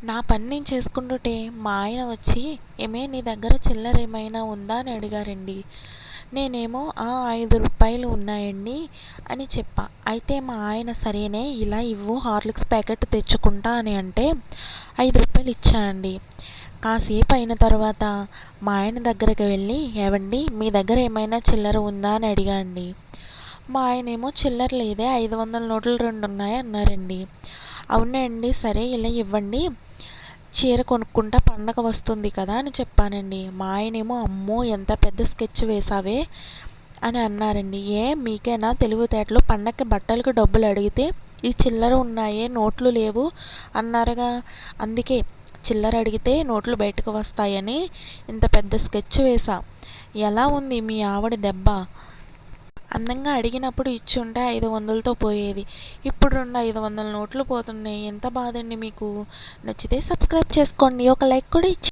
నా పని నేను చేసుకుంటుంటే మా ఆయన వచ్చి, "ఏమే నీ దగ్గర చిల్లర ఏమైనా ఉందా?" అని అడిగారండి. నేనేమో రూ. 5 ఉన్నాయండి అని చెప్పా. అయితే మా ఆయన సరేనే ఇలా ఇవ్వు హార్లిక్స్ ప్యాకెట్ తెచ్చుకుంటా అని అంటే రూ. 5 ఇచ్చా అండి. కాసేపు అయిన తర్వాత మా ఆయన దగ్గరికి వెళ్ళి, "ఏవండి మీ దగ్గర ఏమైనా చిల్లర ఉందా?" అని అడిగా అండి. మా ఆయనేమో "చిల్లర లేదే, 500 నోట్లు 2 ఉన్నాయి" అన్నారండి. "అవునా అండి, సరే ఇలా ఇవ్వండి, చీర కొనుక్కుంటా పండగ వస్తుంది కదా" అని చెప్పానండి. మా ఆయనేమో "అమ్మో ఎంత పెద్ద స్కెచ్ వేశావే" అని అన్నారండి. మీకేనా తెలివితేటలు, పండగకి బట్టలకి డబ్బులు అడిగితే ఈ చిల్లర ఉన్నాయే నోట్లు లేవు అన్నారుగా, అందుకే చిల్లర అడిగితే నోట్లు బయటకు వస్తాయని ఇంత పెద్ద స్కెచ్ వేశా. ఎలా ఉంది మీ ఆవిడ దెబ్బ? అందంగా అడిగినప్పుడు ఇచ్చుంటే 500తో పోయేది. ఇప్పుడు 500 నోట్లు పోతున్నాయి. ఎంత బాధండి మీకు. నచ్చితే సబ్స్క్రైబ్ చేసుకోండి. ఒక లైక్ కూడా ఇచ్చి